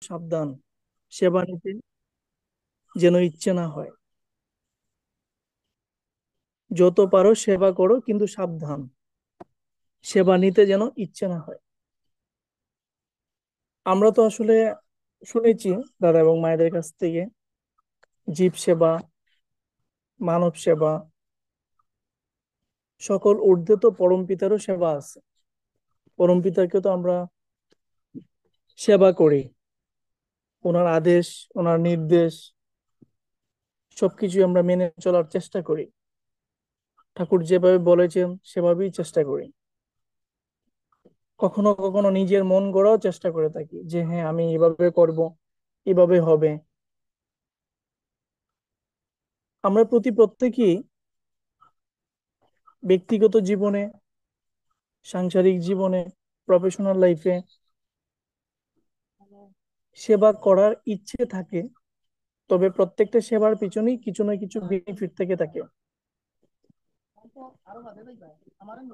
সাবধান, সেবা নিতে যেন ইচ্ছে না হয়। যত পারো সেবা করো, কিন্তু সাবধান, সেবা নিতে যেন ইচ্ছে না হয়। আমরা তো আসলে শুনেছি দাদা এবং মায়েদের কাছ থেকে, জীব সেবা, মানব সেবা, সকল ঊর্ধ্বে তো পরম পিতারও সেবা আছে। পরম পিতাকে তো আমরা সেবা করি, ওনার আদেশ, ওনার নির্দেশ সবকিছু আমরা মেনে চলার চেষ্টা করি। ঠাকুর যেভাবে বলেছেন সেভাবেই চেষ্টা করি। কখনো কখনো নিজের মন গড়াও চেষ্টা করে থাকি যে হ্যাঁ আমি এভাবে করব, এভাবে হবে। আমরা প্রত্যেকেই ব্যক্তিগত জীবনে, সাংসারিক জীবনে, প্রফেশনাল লাইফে সেবা করার ইচ্ছে থাকে। তবে প্রত্যেকটা সেবার পিছনেই কিছু না কিছু বেনিফিট থেকে থাকে।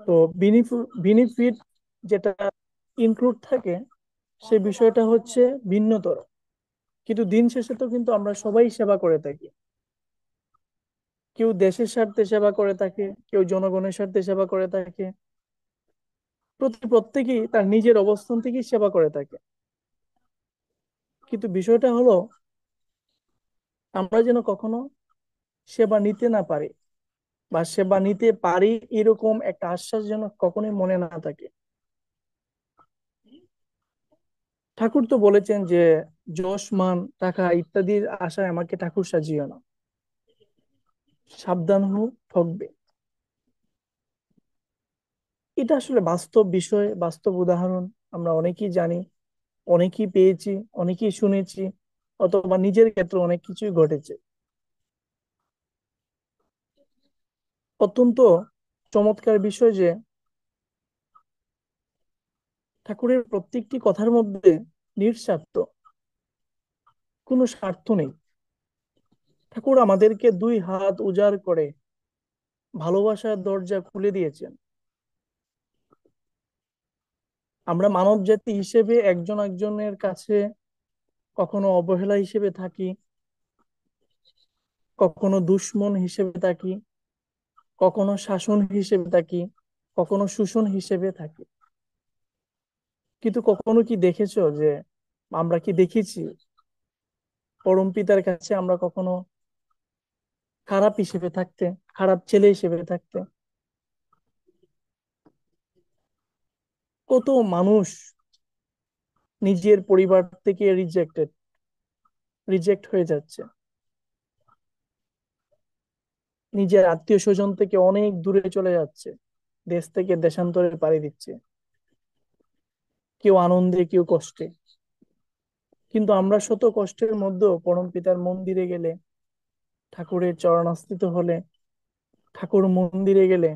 তো বেনিফিট যেটা ইনক্লুড থাকে, সে বিষয়টা হচ্ছে ভিন্নতর। কিন্তু দিন শেষে তো কিন্তু আমরা সবাই সেবা করে থাকি। কেউ দেশের স্বার্থে সেবা করে থাকে, কেউ জনগণের স্বার্থে সেবা করে থাকে। প্রত্যেকেই তার নিজের অবস্থান থেকেই সেবা করে থাকে। কিন্তু বিষয়টা হলো, আমরা যেন কখনো সেবা নিতে না পারি, বা সেবা নিতে পারি এরকম একটা আশ্বাস যেন কখনোই মনে না থাকে। ঠাকুর তো বলেছেন যে যশ মান টাকা ইত্যাদির আশায় আমাকে ঠাকুর সাজিও না, সাবধান হও, ঠকবে। এটা আসলে বাস্তব বিষয়, বাস্তব উদাহরণ। আমরা অনেকেই জানি, অনেকেই পেয়েছি, অনেকেই শুনেছি, অথবা নিজের ক্ষেত্রে অনেক কিছুই ঘটেছে। অত্যন্ত চমৎকার বিষয় যে ঠাকুরের প্রত্যেকটি কথার মধ্যে নিঃস্বার্থ, কোনো স্বার্থ নেই। ঠাকুর আমাদেরকে দুই হাত উজাড় করে ভালোবাসার দরজা খুলে দিয়েছেন। আমরা মানব জাতি হিসেবে একজন একজনের কাছে কখনো অবহেলা হিসেবে থাকি, কখনো দুশ্মন হিসেবে থাকি, কখনো শাসন হিসেবে থাকি, কখনো শোষণ হিসেবে থাকি। কিন্তু কখনো কি দেখেছো যে, আমরা কি দেখেছি পরম পিতার কাছে আমরা কখনো খারাপ হিসেবে থাকতে, খারাপ ছেলে হিসেবে থাকতে? কত মানুষ নিজের পরিবার থেকে রিজেক্ট হয়ে যাচ্ছে, নিজের আত্মীয় স্বজন থেকে অনেক দূরে চলে যাচ্ছে, দেশ থেকে দেশান্তরে পাড়ি দিচ্ছে, কেউ আনন্দে কেউ কষ্টে। কিন্তু আমরা শত কষ্টের মধ্যেও পরম পিতার মন্দিরে গেলে, ঠাকুরের চরণাস্থিত হলে, ঠাকুর মন্দিরে গেলে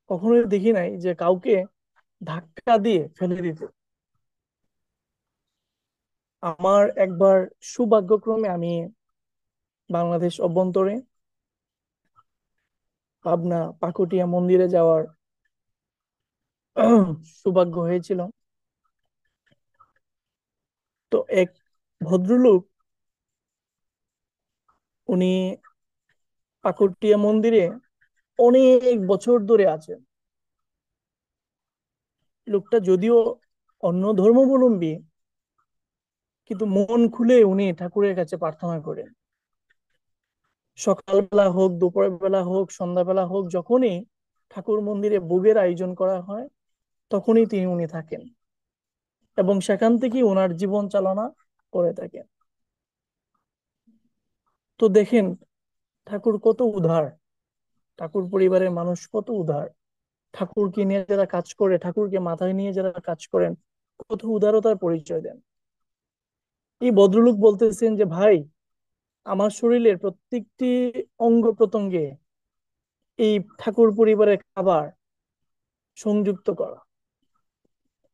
কখনোই দেখি নাই যে কাউকে ধাক্কা দিয়ে ফেলে দিতে। আমার একবার সৌভাগ্যক্রমে আমি বাংলাদেশ অভ্যন্তরে পাবনা পাকুটিয়া মন্দিরে যাওয়ার সৌভাগ্য হয়েছিল। তো এক ভদ্রলোক, উনি পাকুটিয়া মন্দিরে অনেক বছর ধরে আছেন। লোকটা যদিও অন্য ধর্মাবলম্বী, কিন্তু মন খুলে উনি ঠাকুরের কাছে প্রার্থনা করেন। সকালবেলা হোক, দুপুর বেলা হোক, সন্ধ্যাবেলা হোক, যখনই ঠাকুর মন্দিরে ভোগের আয়োজন করা হয় তখনই উনি থাকেন, এবং সেখান থেকেই ওনার জীবন চালনা করে থাকেন। তো দেখেন ঠাকুর কত উদার, ঠাকুর পরিবারের মানুষ কত উদার। ঠাকুরকে নিয়ে যারা কাজ করে, ঠাকুরকে মাথায় নিয়ে যারা কাজ করেন, কত উদারতার পরিচয় দেন। এই ভদ্রলোক বলতেছেন যে ভাই, আমার শরীরের প্রত্যেকটি অঙ্গ প্রত্যঙ্গে এই ঠাকুর পরিবারের খাবার সংযুক্ত করা।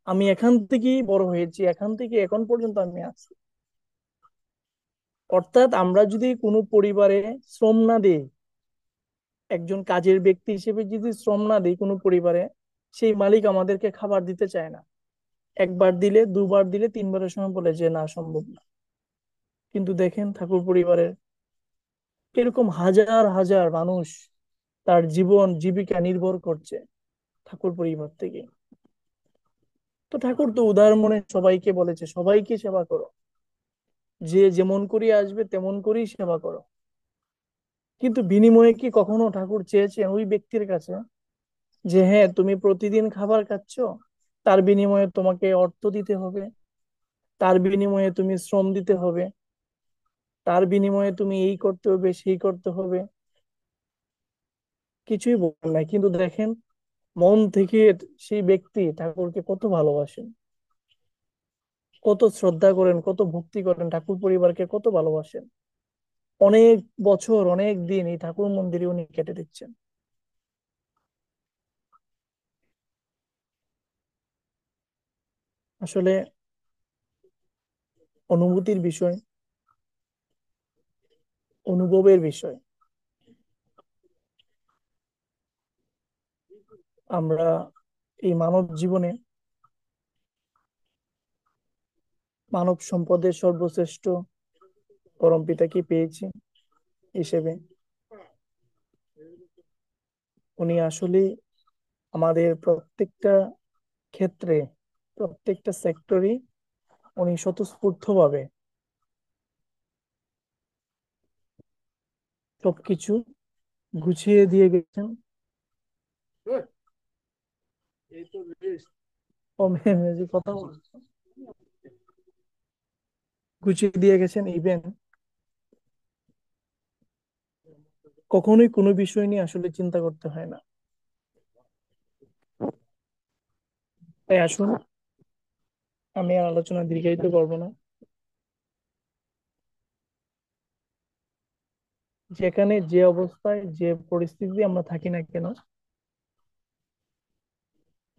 আমি এখান থেকেই বড় হয়েছি, এখান থেকে এখন পর্যন্ত আমি আছি। অর্থাৎ আমরা যদি কোনো পরিবারে শ্রম না দিই, একজন কাজের ব্যক্তি হিসেবে যদি শ্রম না দিই কোনো পরিবারে, সেই মালিক আমাদেরকে খাবার দিতে চায় না। একবার দিলে, দুবার দিলে, তিনবারের সময় বলে যে না, সম্ভব না। কিন্তু দেখেন ঠাকুর পরিবারের এরকম হাজার হাজার মানুষ তার জীবন জীবিকা নির্ভর করছে ঠাকুর পরিবার থেকে। তো ঠাকুর তো উদার মনে সবাইকে বলেছে সবাইকে সেবা করো, যে যেমন করে আসবে তেমন করেই সেবা করো। কিন্তু বিনিময়ে কি কখনো ঠাকুর চেয়েছেন ওই ব্যক্তির কাছে যে হ্যাঁ তুমি প্রতিদিন খাবার খাচ্ছ, তার বিনিময়ে তোমাকে অর্থ দিতে হবে, তার বিনিময়ে তুমি শ্রম দিতে হবে, তার বিনিময়ে তুমি এই করতে হবে সেই করতে হবে? কিছুই বলেন নাই। কিন্তু দেখেন মন থেকে সেই ব্যক্তি ঠাকুরকে কত ভালোবাসেন, কত শ্রদ্ধা করেন, কত ভক্তি করেন, ঠাকুর পরিবারকে কত ভালোবাসেন। অনেক বছর অনেক দিন এই ঠাকুর মন্দিরে উনি কেটে দিচ্ছেন। আসলে অনুভূতির বিষয়, অনুভবের বিষয়। আমরা এই মানব জীবনে মানব সম্পদের সর্বশ্রেষ্ঠ পরম পিতাকে পেয়েছি হিসেবে। উনি আসলে আমাদের প্রত্যেকটা ক্ষেত্রে, প্রত্যেকটা সেক্টরে উনি স্বতঃস্ফূর্ত ভাবে সবকিছু গুছিয়ে দিয়ে গেছেন। ও ম্যাম, এই যে কথা বলছো, গুছিয়ে দিয়ে গেছেন। ইভেন কখনোই কোনো বিষয় নিয়ে আসলে চিন্তা করতে হয় না। তাই আসুন, আমি আর আলোচনা দীর্ঘায়িত করবো না। যেখানে যে অবস্থায় যে পরিস্থিতি আমরা থাকি না কেন,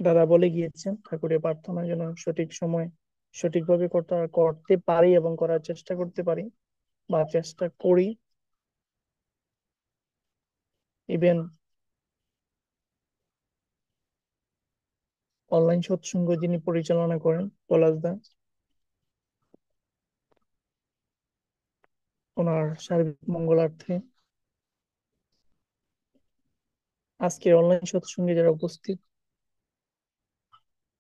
দাদা বলে গিয়েছেন ঠাকুরের প্রার্থনা যেন সঠিক সময় সঠিকভাবে করতে করতে পারি এবং করার চেষ্টা করতে পারি বা চেষ্টা করি। ইভেন অনলাইন সৎসঙ্গ যিনি পরিচালনা করেন পলাশ দা, ওনার সার্বিক মঙ্গলার্থে আজকে অনলাইন সৎসঙ্গে যারা উপস্থিত,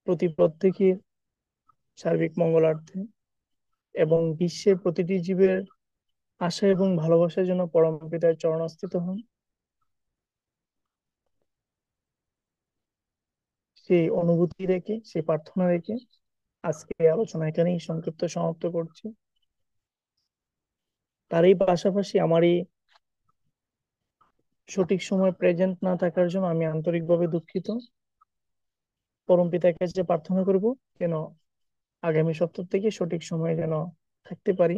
প্রতি প্রত্যেকের সার্বিক মঙ্গলার্থে এবং বিশ্বের প্রতিটি জীবের আশা এবং ভালোবাসার জন্য পরম পিতার চরণাস্থিত হন, সেই অনুভূতি রেখে, সেই প্রার্থনা রেখে আজকে আলোচনা এখানেই সংক্ষিপ্ত সমাপ্ত করছি। তারই পাশাপাশি আমার এই সঠিক সময় প্রেজেন্ট না থাকার জন্য আমি আন্তরিকভাবে দুঃখিত। পরম পিতার কাছে প্রার্থনা করব যেন আগামী সপ্তাহ থেকে সঠিক সময়ে যেন থাকতে পারি।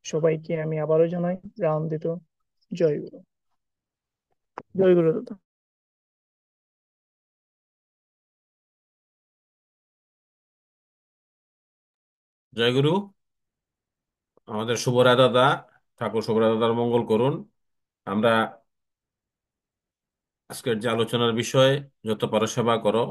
সবাইকে আমি আবারও জানাই আনন্দিত জয় গুরু। জয় গুরু দাদা। জয়গুরু। আমাদের শুভরা দাদা, ঠাকুর শুভরা দাদার মঙ্গল করুন। আমরা আজকের যে আলোচনার বিষয়, যত পারো সেবা করো,